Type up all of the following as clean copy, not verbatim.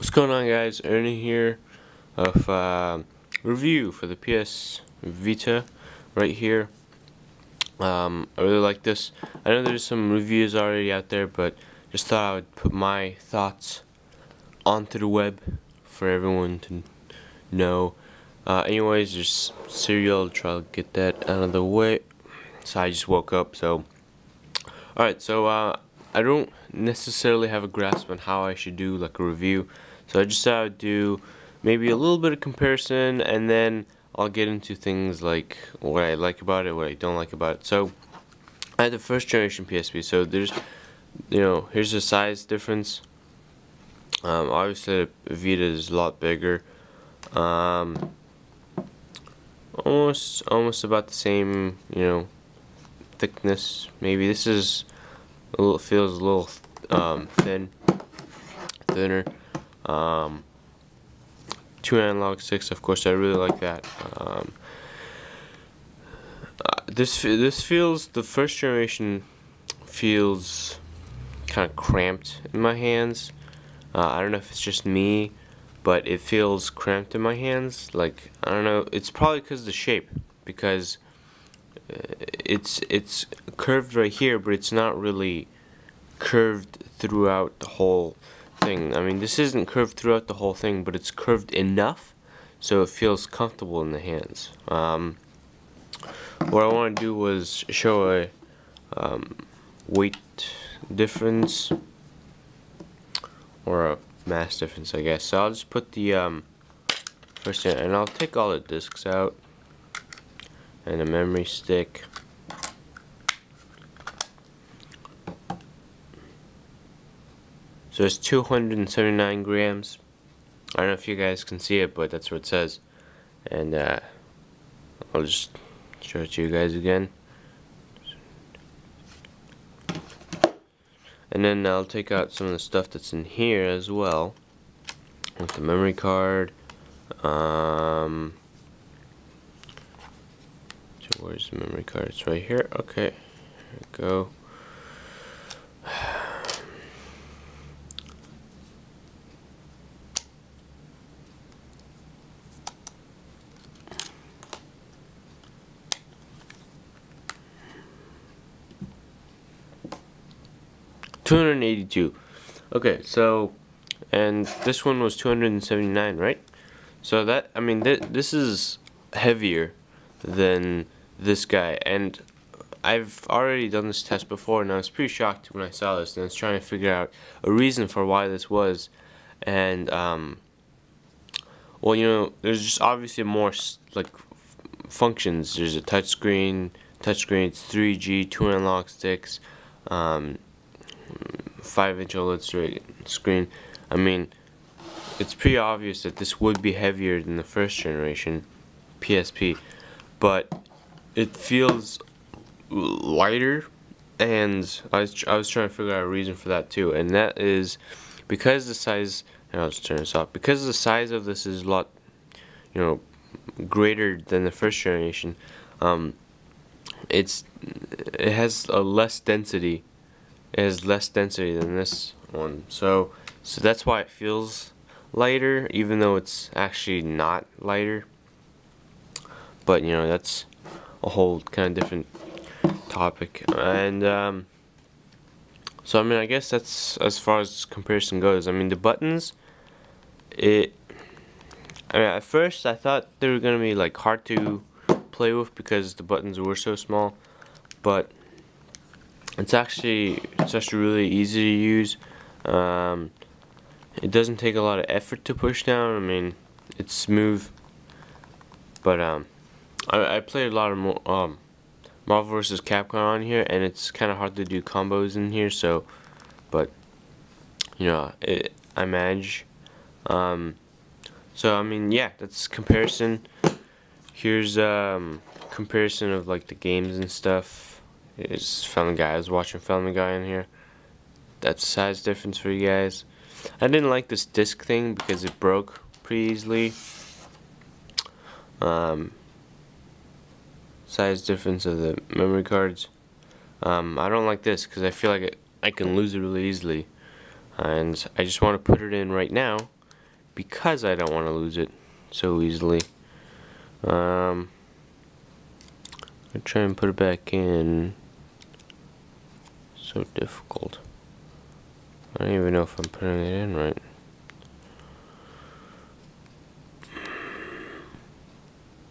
What's going on, guys? Ernie here of review for the PS Vita right here. I really like this. I know there's some reviews already out there, but just thought I would put my thoughts onto the web for everyone to know. Anyways, there's cereal. Try to get that out of the way. So I just woke up. So, alright. So I don't necessarily have a grasp on how I should do like a review. So I just thought I would do maybe a little bit of comparison, and then I'll get into things like what I like about it, what I don't like about it. So I had the first generation PSP. So there's, here's the size difference. Obviously the Vita is a lot bigger. Almost about the same, thickness. Maybe this is feels a little thinner. 2 analog sticks, of course. I really like that. This feels, the first generation feels kind of cramped in my hands. I don't know if it's just me, but it feels cramped in my hands. Like, I don't know. It's probably because of the shape, because it's curved right here, but it's not really curved throughout the whole thing. I mean, this isn't curved throughout the whole thing, but it's curved enough so it feels comfortable in the hands. What I want to do was show a weight difference, or a mass difference, I guess. So I'll just put the first in, and I'll take all the discs out and a memory stick. So it's 279 grams. I don't know if you guys can see it, but that's what it says. And I'll just show it to you guys again. And then I'll take out some of the stuff that's in here as well. With the memory card. So where's the memory card? It's right here. Okay. Here we go. $282. Okay, so, and this one was 279, right? So that, I mean, this is heavier than this guy, and I've already done this test before, and I was pretty shocked when I saw this, and I was trying to figure out a reason for why this was. And well, there's just obviously more like functions. There's a touchscreen. It's 3G, 2 analog sticks, 5-inch OLED screen. I mean, it's pretty obvious that this would be heavier than the first generation PSP, but it feels lighter, and I was trying to figure out a reason for that too, and that is because the size, and I'll just turn this off, because the size of this is a lot, greater than the first generation. It has a less density. It has less density than this one, so that's why it feels lighter, even though it's actually not lighter. But that's a whole kind of different topic. And so I mean, I guess that's as far as comparison goes. I mean, the buttons, I mean, at first I thought they were gonna be like hard to play with because the buttons were so small, but it's actually really easy to use. It doesn't take a lot of effort to push down. I mean, it's smooth. But I played a lot of Marvel vs. Capcom on here, and it's kind of hard to do combos in here. So, but I manage. So I mean, yeah, that's comparison. Here's comparison of like the games and stuff. It's Family Guy. I was watching Family Guy in here. That's the size difference for you guys. I didn't like this disc thing because it broke pretty easily. Size difference of the memory cards. I don't like this because I feel like I can lose it really easily, and I just want to put it in right now because I don't want to lose it so easily. I try and put it back in. So difficult. I don't even know if I'm putting it in right.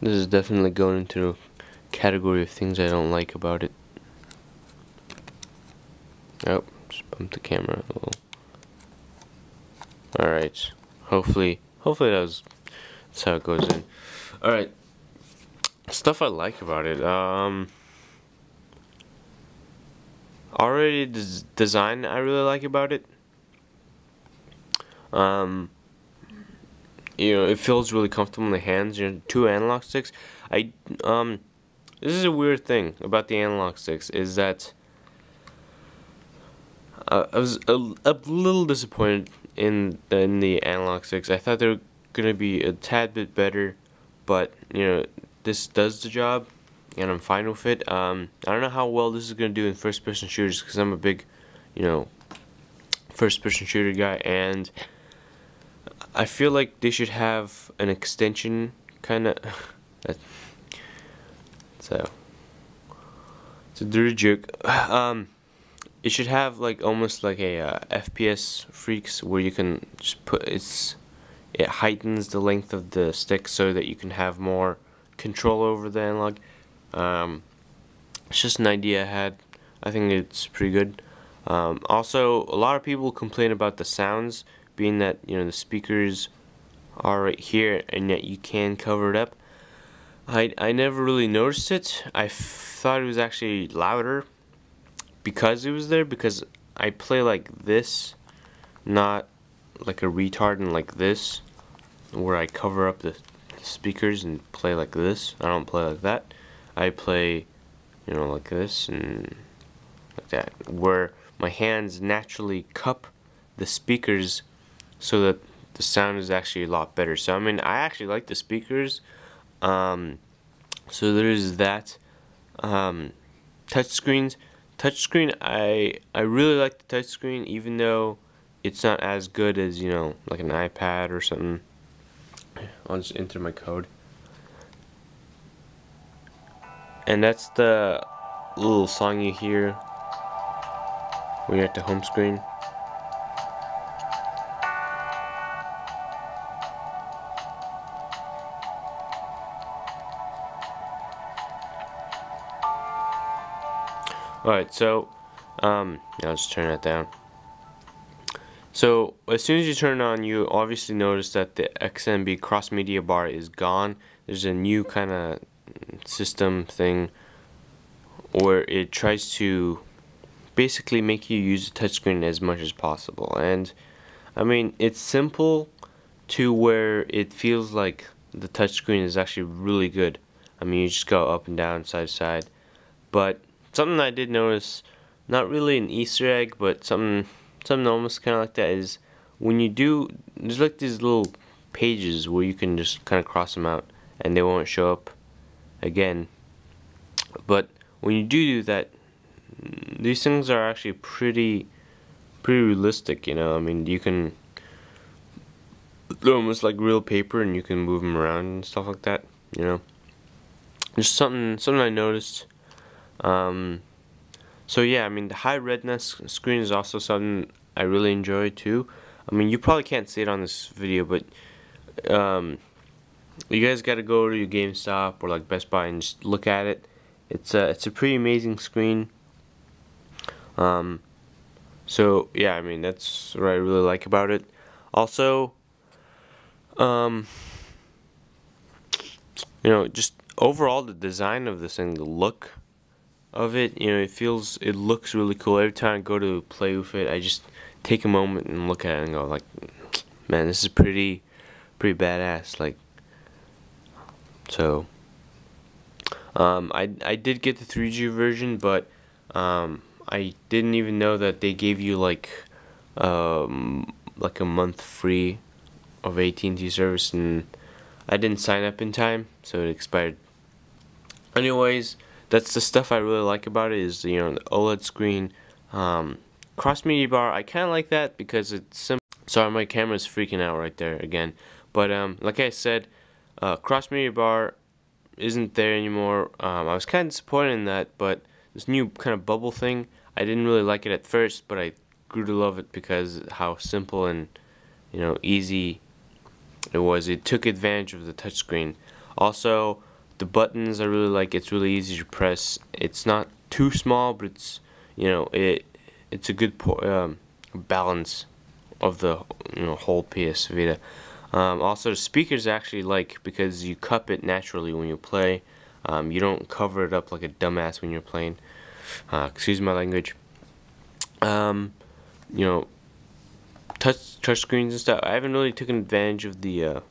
This is definitely going into a category of things I don't like about it. Oh, just bumped the camera a little. Alright. Hopefully that's how it goes in. Alright. Stuff I like about it. Already the design I really like about it. You know, it feels really comfortable in the hands. You know, 2 analog sticks. This is a weird thing about the analog sticks, is that I was a little disappointed in the analog sticks. I thought they were gonna be a tad bit better, but you know, this does the job, and I'm fine with it. I don't know how well this is gonna do in first-person shooters, because I'm a big, you know, first-person shooter guy, and I feel like they should have an extension, kind of. So it's a dirty joke. It should have like almost like a FPS freaks, where you can just it heightens the length of the stick so that you can have more control over the analog. It's just an idea I had. I think it's pretty good. Also, a lot of people complain about the sounds, being that, you know, the speakers are right here and yet you can cover it up. I never really noticed it. I thought it was actually louder because it was there, because I play like this, not like a retard and like this, where I cover up the speakers and play like this. I don't play like that. I play, you know, like this and like that, where my hands naturally cup the speakers so that the sound is actually a lot better. So I mean, I actually like the speakers. So there's that. Touchscreens. Touchscreen, I really like the touchscreen, even though it's not as good as, you know, like an iPad or something. I'll just enter my code. And that's the little song you hear when you're at the home screen. Alright, so I'll just turn that down. So as soon as you turn it on, you obviously notice that the XMB cross media bar is gone. There's a new kind of system thing where it tries to basically make you use the touchscreen as much as possible. And I mean, it's simple to where it feels like the touchscreen is actually really good. I mean, you just go up and down, side to side. But something I did notice, not really an Easter egg, but something almost kind of like that, is when you do, there's like these little pages where you can just kind of cross them out and they won't show up again. But when you do that, these things are actually pretty realistic, you know. I mean, you can, they're almost like real paper and you can move them around and stuff like that, you know. Just something I noticed. So yeah, I mean, the high redness screen is also something I really enjoy too. I mean, you probably can't see it on this video, but you guys gotta go to your GameStop or like Best Buy and just look at it. It's a pretty amazing screen. So yeah, I mean, that's what I really like about it. Also, you know, just overall the design of this thing, the look of it, you know, it looks really cool. Every time I go to play with it, I just take a moment and look at it and go like, man, this is pretty badass. Like, so I did get the 3G version, but I didn't even know that they gave you like a month free of AT&T service, and I didn't sign up in time, so it expired. Anyways, that's the stuff I really like about it, is, you know, the OLED screen, cross media bar. I kind of like that because it's simple. Sorry, my camera's freaking out right there again. But like I said, cross media bar isn't there anymore. I was kind of disappointed in that, but this new kind of bubble thing, I didn't really like it at first, but I grew to love it because how simple and easy it was. It took advantage of the touchscreen. Also, the buttons I really like. It's really easy to press. It's not too small, but it's it's a good balance of the whole PS Vita. Also, the speakers I actually like because you cup it naturally when you play. You don't cover it up like a dumbass when you're playing. Excuse my language. You know, touch screens and stuff. I haven't really taken advantage of the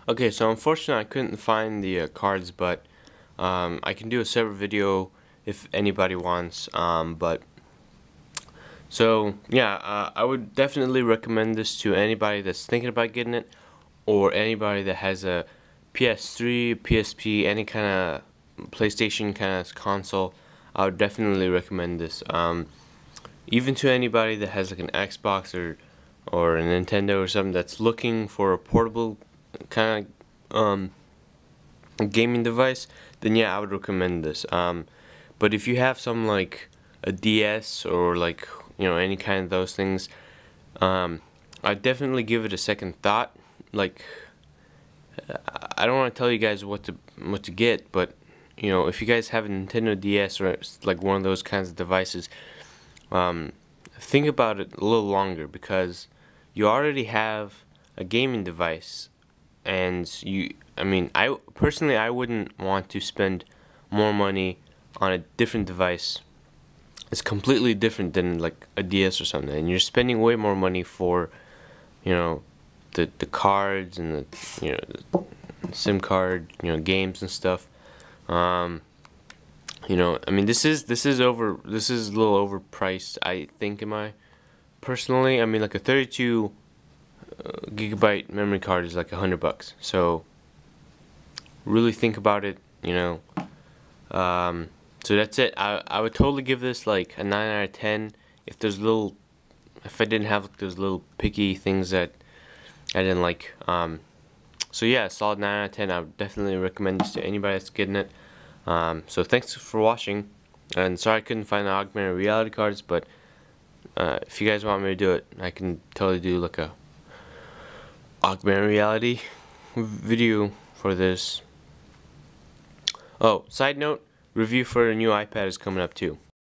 Okay, so unfortunately I couldn't find the cards, but I can do a separate video if anybody wants. But So yeah, I would definitely recommend this to anybody that's thinking about getting it, or anybody that has a PS3, PSP, any kind of PlayStation kind of console. I would definitely recommend this. Even to anybody that has like an Xbox or a Nintendo or something that's looking for a portable kind of gaming device, then yeah, I would recommend this. But if you have some like a DS or like any kind of those things, I'd definitely give it a second thought. Like I don't want to tell you guys what to get, but if you guys have a Nintendo DS or like one of those kinds of devices, think about it a little longer, because you already have a gaming device, and I personally, I wouldn't want to spend more money on a different device. It's completely different than like a DS or something, and you're spending way more money for the cards and the SIM card, games and stuff. This is a little overpriced, I think, personally. Like a 32 gigabyte memory card is like $100. So really think about it, So that's it. I would totally give this like a 9 out of 10. If I didn't have like, those little picky things that I didn't like. So yeah, solid 9 out of 10. I would definitely recommend this to anybody that's getting it. So thanks for watching, and sorry I couldn't find the augmented reality cards, but if you guys want me to do it, I can totally do like a augmented reality video for this. Oh, side note, review for a new iPad is coming up too.